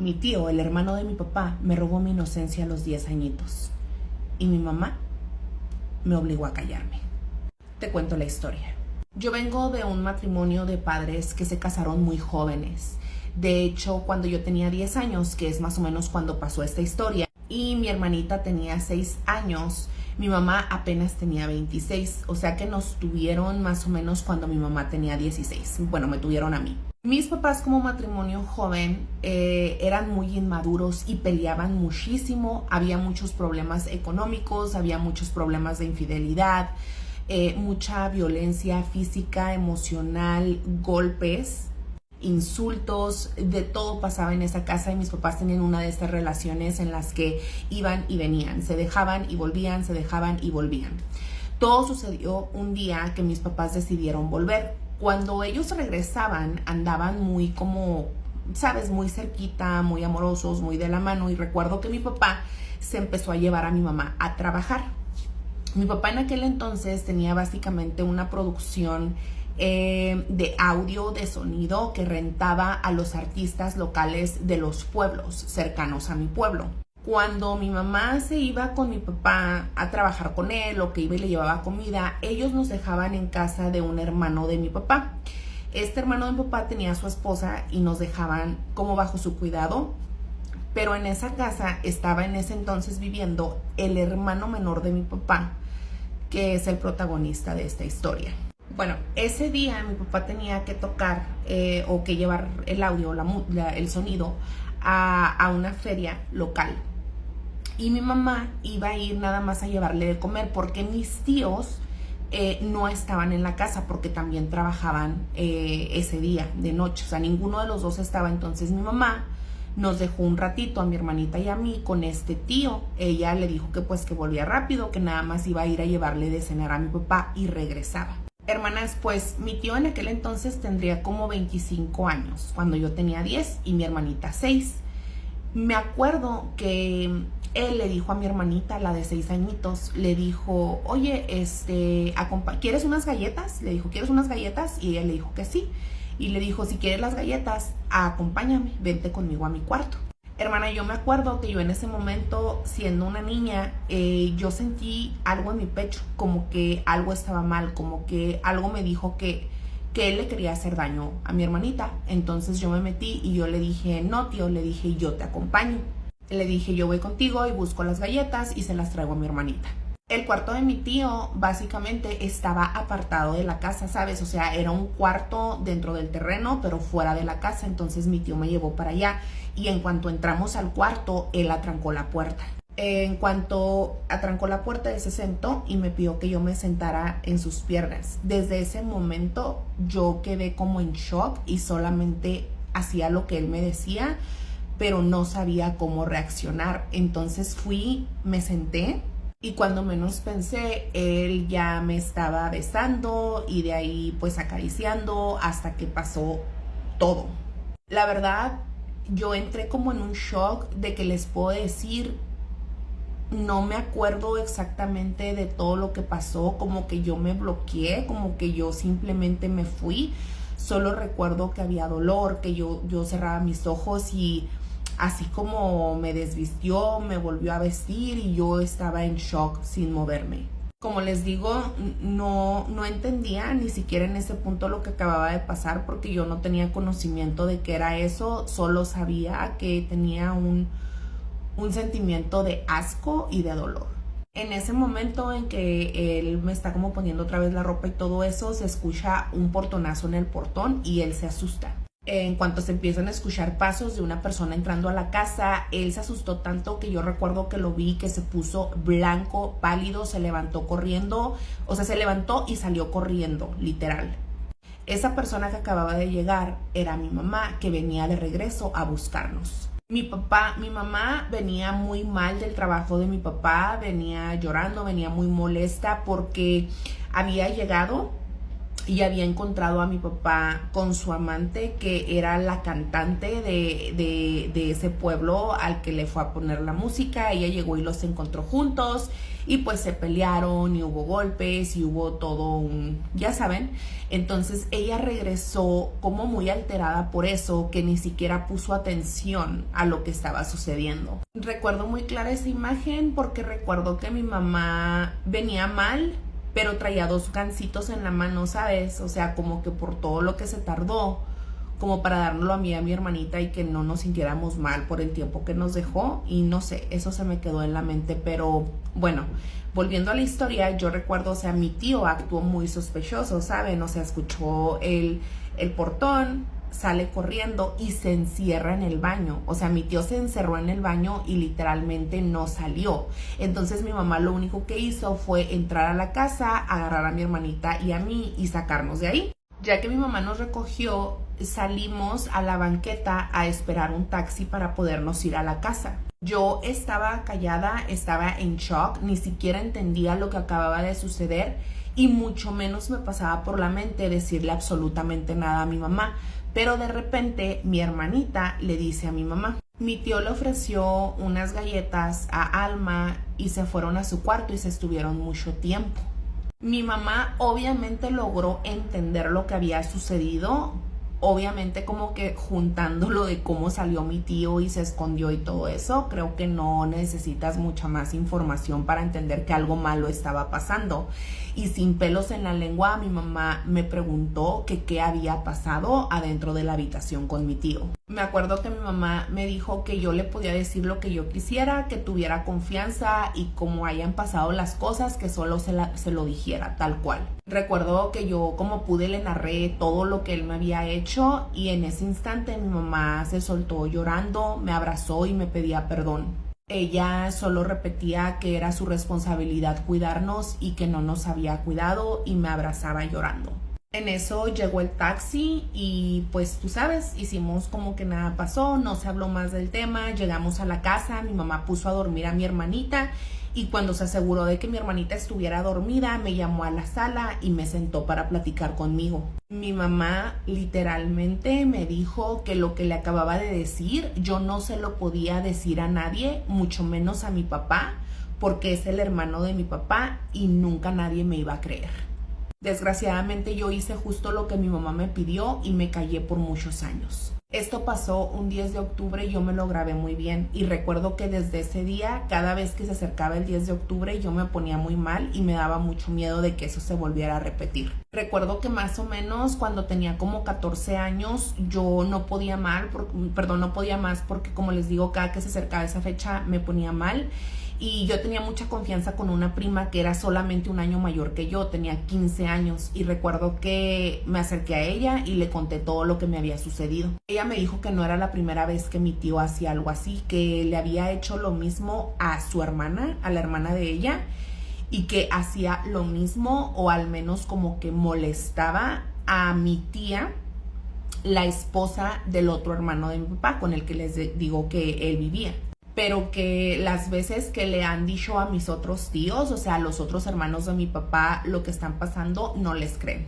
Mi tío, el hermano de mi papá, me robó mi inocencia a los 10 añitos. Y mi mamá me obligó a callarme. Te cuento la historia. Yo vengo de un matrimonio de padres que se casaron muy jóvenes. De hecho, cuando yo tenía 10 años, que es más o menos cuando pasó esta historia, y mi hermanita tenía 6 años, mi mamá apenas tenía 26. O sea que nos tuvieron más o menos cuando mi mamá tenía 16. Bueno, me tuvieron a mí. Mis papás como matrimonio joven eran muy inmaduros y peleaban muchísimo. Había muchos problemas económicos, había muchos problemas de infidelidad, mucha violencia física, emocional, golpes, insultos, de todo pasaba en esa casa y mis papás tenían una de estas relaciones en las que iban y venían, se dejaban y volvían, se dejaban y volvían. Todo sucedió un día que mis papás decidieron volver. Cuando ellos regresaban, andaban muy como, sabes, muy cerquita, muy amorosos, muy de la mano. Y recuerdo que mi papá se empezó a llevar a mi mamá a trabajar. Mi papá en aquel entonces tenía básicamente una producción de audio, de sonido, que rentaba a los artistas locales de los pueblos cercanos a mi pueblo. Cuando mi mamá se iba con mi papá a trabajar con él o que iba y le llevaba comida, ellos nos dejaban en casa de un hermano de mi papá. Este hermano de mi papá tenía a su esposa y nos dejaban como bajo su cuidado, pero en esa casa estaba en ese entonces viviendo el hermano menor de mi papá, que es el protagonista de esta historia. Bueno, ese día mi papá tenía que tocar o que llevar el audio, el sonido a una feria local. Y mi mamá iba a ir nada más a llevarle de comer porque mis tíos no estaban en la casa porque también trabajaban ese día de noche. O sea, ninguno de los dos estaba. Entonces mi mamá nos dejó un ratito a mi hermanita y a mí con este tío. Ella le dijo que pues que volvía rápido, que nada más iba a ir a llevarle de cenar a mi papá y regresaba. Hermanas, pues mi tío en aquel entonces tendría como 25 años, cuando yo tenía 10 y mi hermanita 6. Me acuerdo que él le dijo a mi hermanita, la de 6 añitos, le dijo, oye, ¿quieres unas galletas? Le dijo, ¿quieres unas galletas? Y ella le dijo que sí. Y le dijo, si quieres las galletas, acompáñame, vente conmigo a mi cuarto. Hermana, yo me acuerdo que yo en ese momento, siendo una niña, yo sentí algo en mi pecho, como que algo estaba mal, como que algo me dijo que él le quería hacer daño a mi hermanita. Entonces yo me metí y yo le dije, no tío, le dije, yo te acompaño. Le dije, yo voy contigo y busco las galletas y se las traigo a mi hermanita. El cuarto de mi tío básicamente estaba apartado de la casa, ¿sabes? O sea, era un cuarto dentro del terreno, pero fuera de la casa. Entonces mi tío me llevó para allá y en cuanto entramos al cuarto, él atrancó la puerta. En cuanto atrancó la puerta, él se sentó y me pidió que yo me sentara en sus piernas. Desde ese momento yo quedé como en shock y solamente hacía lo que él me decía, pero no sabía cómo reaccionar. Entonces fui, me senté y cuando menos pensé, él ya me estaba besando y de ahí pues acariciando hasta que pasó todo. La verdad, yo entré como en un shock de que les puedo decir, no me acuerdo exactamente de todo lo que pasó, como que yo me bloqueé, como que yo simplemente me fui. Solo recuerdo que había dolor, que yo cerraba mis ojos y así como me desvistió, me volvió a vestir y yo estaba en shock sin moverme. Como les digo, no entendía ni siquiera en ese punto lo que acababa de pasar porque yo no tenía conocimiento de qué era eso, solo sabía que tenía un sentimiento de asco y de dolor. En ese momento en que él me está como poniendo otra vez la ropa y todo eso, se escucha un portonazo en el portón y él se asusta. En cuanto se empiezan a escuchar pasos de una persona entrando a la casa, él se asustó tanto que yo recuerdo que lo vi que se puso blanco, pálido, se levantó corriendo, o sea, se levantó y salió corriendo, literal. Esa persona que acababa de llegar era mi mamá, que venía de regreso a buscarnos. Mi mamá venía muy mal del trabajo de mi papá, venía llorando, venía muy molesta porque había llegado y había encontrado a mi papá con su amante, que era la cantante de ese pueblo al que le fue a poner la música. Ella llegó y los encontró juntos y pues se pelearon y hubo golpes y hubo todo ya saben. Entonces ella regresó como muy alterada por eso, que ni siquiera puso atención a lo que estaba sucediendo. Recuerdo muy clara esa imagen porque recuerdo que mi mamá venía mal, pero traía 2 gancitos en la mano, ¿sabes? O sea, como que por todo lo que se tardó, como para dárnoslo a mí y a mi hermanita y que no nos sintiéramos mal por el tiempo que nos dejó. Y no sé, eso se me quedó en la mente. Pero bueno, volviendo a la historia, yo recuerdo, o sea, mi tío actuó muy sospechoso, ¿saben? O sea, escuchó el portón, sale corriendo y se encierra en el baño. O sea, mi tío se encerró en el baño y literalmente no salió. Entonces mi mamá lo único que hizo fue entrar a la casa, agarrar a mi hermanita y a mí y sacarnos de ahí. Ya que mi mamá nos recogió, salimos a la banqueta a esperar un taxi para podernos ir a la casa. Yo estaba callada, estaba en shock, ni siquiera entendía lo que acababa de suceder y mucho menos me pasaba por la mente decirle absolutamente nada a mi mamá. Pero de repente mi hermanita le dice a mi mamá: mi tío le ofreció unas galletas a Alma y se fueron a su cuarto y se estuvieron mucho tiempo. Mi mamá obviamente logró entender lo que había sucedido, obviamente como que juntándolo de cómo salió mi tío y se escondió y todo eso. Creo que no necesitas mucha más información para entender que algo malo estaba pasando. Y sin pelos en la lengua, mi mamá me preguntó que qué había pasado adentro de la habitación con mi tío. Me acuerdo que mi mamá me dijo que yo le podía decir lo que yo quisiera, que tuviera confianza y como hayan pasado las cosas, que solo se lo dijera tal cual. Recuerdo que yo como pude le narré todo lo que él me había hecho y en ese instante mi mamá se soltó llorando, me abrazó y me pedía perdón. Ella solo repetía que era su responsabilidad cuidarnos y que no nos había cuidado y me abrazaba llorando. En eso llegó el taxi y pues tú sabes, hicimos como que nada pasó, no se habló más del tema. Llegamos a la casa, mi mamá puso a dormir a mi hermanita y cuando se aseguró de que mi hermanita estuviera dormida, me llamó a la sala y me sentó para platicar conmigo. Mi mamá literalmente me dijo que lo que le acababa de decir yo no se lo podía decir a nadie, mucho menos a mi papá, porque es el hermano de mi papá y nunca nadie me iba a creer. Desgraciadamente yo hice justo lo que mi mamá me pidió y me callé por muchos años. Esto pasó un 10 de octubre y yo me lo grabé muy bien y recuerdo que desde ese día, cada vez que se acercaba el 10 de octubre, yo me ponía muy mal y me daba mucho miedo de que eso se volviera a repetir. Recuerdo que más o menos cuando tenía como 14 años yo no podía más porque como les digo, cada que se acercaba esa fecha me ponía mal. Y yo tenía mucha confianza con una prima que era solamente un año mayor que yo, tenía 15 años. Y recuerdo que me acerqué a ella y le conté todo lo que me había sucedido. Ella me dijo que no era la primera vez que mi tío hacía algo así, que le había hecho lo mismo a su hermana, a la hermana de ella, y que hacía lo mismo o al menos como que molestaba a mi tía, la esposa del otro hermano de mi papá, con el que les digo que él vivía. Pero que las veces que le han dicho a mis otros tíos, o sea, a los otros hermanos de mi papá, lo que están pasando, no les creen.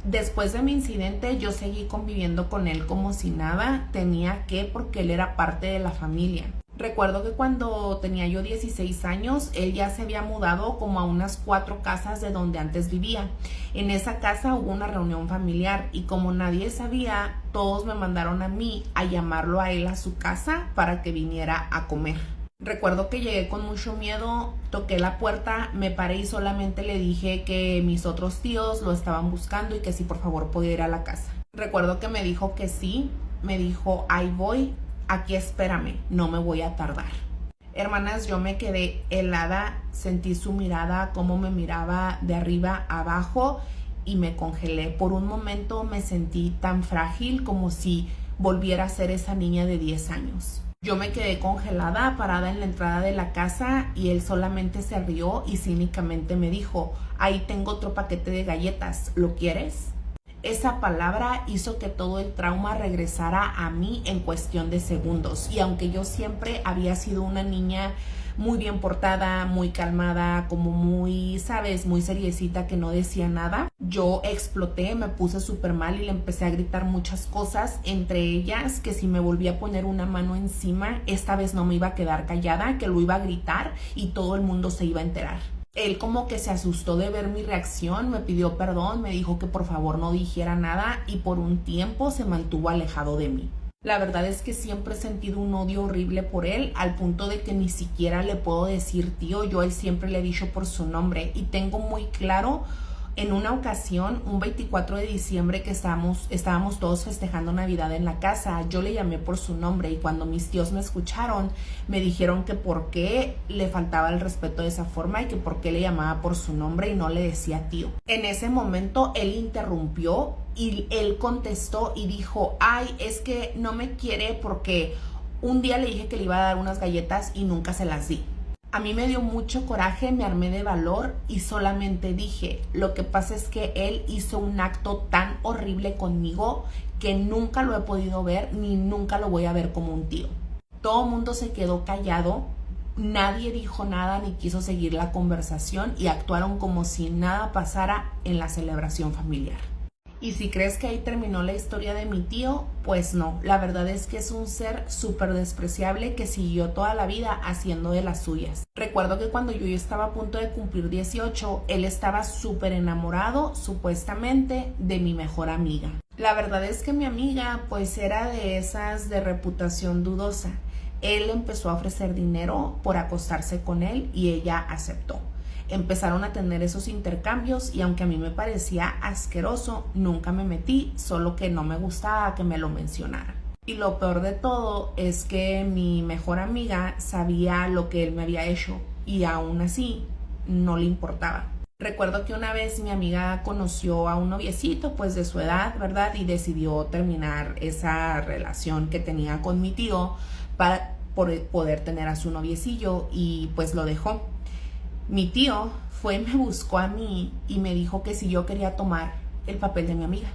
Después de mi incidente, yo seguí conviviendo con él como si nada. Tenía que, porque él era parte de la familia. Recuerdo que cuando tenía yo 16 años, él ya se había mudado como a unas 4 casas de donde antes vivía. En esa casa hubo una reunión familiar y como nadie sabía, todos me mandaron a mí a llamarlo a él a su casa para que viniera a comer. Recuerdo que llegué con mucho miedo, toqué la puerta, me paré y solamente le dije que mis otros tíos lo estaban buscando y que si por favor podía ir a la casa. Recuerdo que me dijo que sí, me dijo ahí voy. Aquí espérame, no me voy a tardar. Hermanas, yo me quedé helada, sentí su mirada, cómo me miraba de arriba a abajo y me congelé. Por un momento me sentí tan frágil como si volviera a ser esa niña de 10 años. Yo me quedé congelada, parada en la entrada de la casa y él solamente se rió y cínicamente me dijo: ahí tengo otro paquete de galletas, ¿lo quieres? Esa palabra hizo que todo el trauma regresara a mí en cuestión de segundos. Y aunque yo siempre había sido una niña muy bien portada, muy calmada, como muy, ¿sabes? Muy seriecita, que no decía nada, yo exploté, me puse súper mal y le empecé a gritar muchas cosas, entre ellas que si me volvía a poner una mano encima, esta vez no me iba a quedar callada, que lo iba a gritar y todo el mundo se iba a enterar. Él como que se asustó de ver mi reacción, me pidió perdón, me dijo que por favor no dijera nada y por un tiempo se mantuvo alejado de mí. La verdad es que siempre he sentido un odio horrible por él, al punto de que ni siquiera le puedo decir tío. Yo a él siempre le he dicho por su nombre y tengo muy claro en una ocasión, un 24 de diciembre que estábamos todos festejando Navidad en la casa, yo le llamé por su nombre y cuando mis tíos me escucharon, me dijeron que por qué le faltaba el respeto de esa forma y que por qué le llamaba por su nombre y no le decía tío. En ese momento él interrumpió y él contestó y dijo, ay, es que no me quiere porque un día le dije que le iba a dar unas galletas y nunca se las di. A mí me dio mucho coraje, me armé de valor y solamente dije, lo que pasa es que él hizo un acto tan horrible conmigo que nunca lo he podido ver ni nunca lo voy a ver como un tío. Todo el mundo se quedó callado, nadie dijo nada ni quiso seguir la conversación y actuaron como si nada pasara en la celebración familiar. Y si crees que ahí terminó la historia de mi tío, pues no, la verdad es que es un ser súper despreciable que siguió toda la vida haciendo de las suyas. Recuerdo que cuando yo estaba a punto de cumplir 18, él estaba súper enamorado, supuestamente, de mi mejor amiga. La verdad es que mi amiga, pues era de esas de reputación dudosa. Él empezó a ofrecer dinero por acostarse con él y ella aceptó. Empezaron a tener esos intercambios y aunque a mí me parecía asqueroso, nunca me metí, solo que no me gustaba que me lo mencionaran. Y lo peor de todo es que mi mejor amiga sabía lo que él me había hecho y aún así no le importaba. Recuerdo que una vez mi amiga conoció a un noviecito pues de su edad, ¿verdad? Y decidió terminar esa relación que tenía con mi tío para poder tener a su noviecillo y pues lo dejó. Mi tío fue y me buscó a mí y me dijo que si yo quería tomar el papel de mi amiga,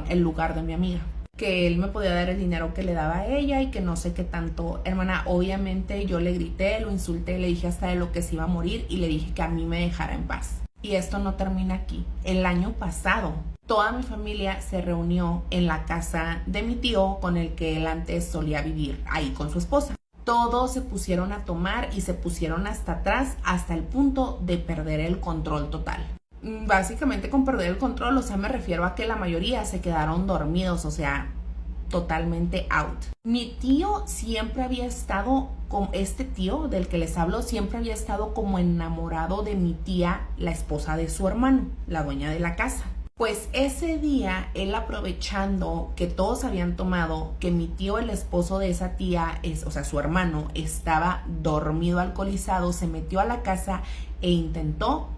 el lugar de mi amiga, que él me podía dar el dinero que le daba a ella y que no sé qué tanto. Hermana, obviamente yo le grité, lo insulté, le dije hasta de lo que se iba a morir y le dije que a mí me dejara en paz. Y esto no termina aquí. El año pasado, toda mi familia se reunió en la casa de mi tío con el que él antes solía vivir, ahí con su esposa. Todos se pusieron a tomar y se pusieron hasta atrás hasta el punto de perder el control total. Básicamente con perder el control, me refiero a que la mayoría se quedaron dormidos, totalmente out. Mi tío siempre había estado, con este tío del que les hablo, siempre había estado como enamorado de mi tía, la esposa de su hermano, la dueña de la casa. Pues ese día, él aprovechando que todos habían tomado, que mi tío, el esposo de esa tía, su hermano, estaba dormido, alcoholizado, se metió a la casa e intentó.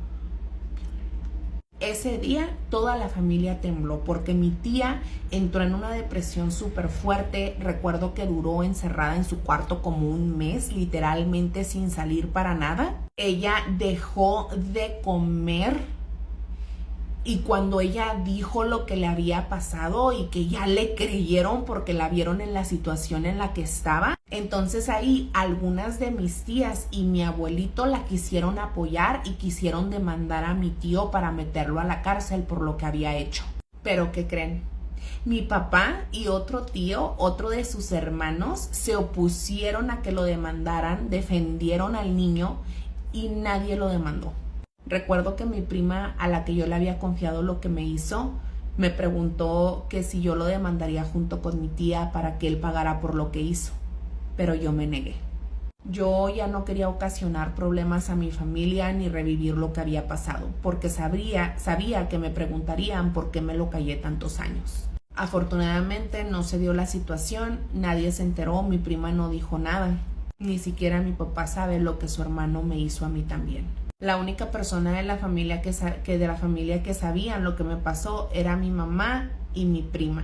Ese día toda la familia tembló porque mi tía entró en una depresión súper fuerte. Recuerdo que duró encerrada en su cuarto como un mes, literalmente sin salir para nada. Ella dejó de comer. Y cuando ella dijo lo que le había pasado y que ya le creyeron porque la vieron en la situación en la que estaba, entonces ahí algunas de mis tías y mi abuelito la quisieron apoyar y quisieron demandar a mi tío para meterlo a la cárcel por lo que había hecho. Pero ¿qué creen? Mi papá y otro tío, otro de sus hermanos, se opusieron a que lo demandaran, defendieron al niño y nadie lo demandó. Recuerdo que mi prima, a la que yo le había confiado lo que me hizo, me preguntó que si yo lo demandaría junto con mi tía para que él pagara por lo que hizo, pero yo me negué. Yo ya no quería ocasionar problemas a mi familia ni revivir lo que había pasado, porque sabía que me preguntarían por qué me lo callé tantos años. Afortunadamente no se dio la situación, nadie se enteró, mi prima no dijo nada, ni siquiera mi papá sabe lo que su hermano me hizo a mí también. La única persona de la familia que sabían lo que me pasó era mi mamá y mi prima.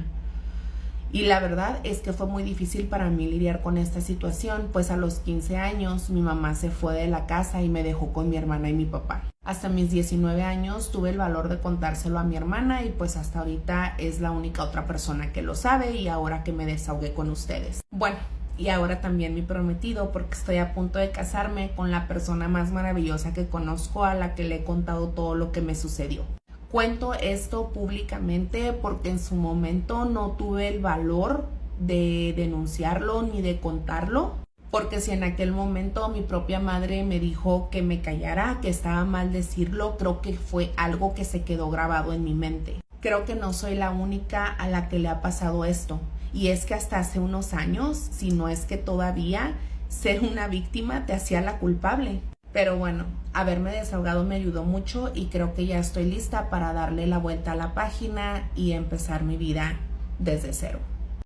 Y la verdad es que fue muy difícil para mí lidiar con esta situación, pues a los 15 años mi mamá se fue de la casa y me dejó con mi hermana y mi papá. Hasta mis 19 años tuve el valor de contárselo a mi hermana y pues hasta ahorita es la única otra persona que lo sabe y ahora que me desahogué con ustedes. Bueno, y ahora también mi prometido porque estoy a punto de casarme con la persona más maravillosa que conozco, a la que le he contado todo lo que me sucedió. Cuento esto públicamente porque en su momento no tuve el valor de denunciarlo ni de contarlo. Porque si en aquel momento mi propia madre me dijo que me callara, que estaba mal decirlo, creo que fue algo que se quedó grabado en mi mente. Creo que no soy la única a la que le ha pasado esto. Y es que hasta hace unos años, si no es que todavía, ser una víctima te hacía la culpable. Pero bueno, haberme desahogado me ayudó mucho y creo que ya estoy lista para darle la vuelta a la página y empezar mi vida desde cero.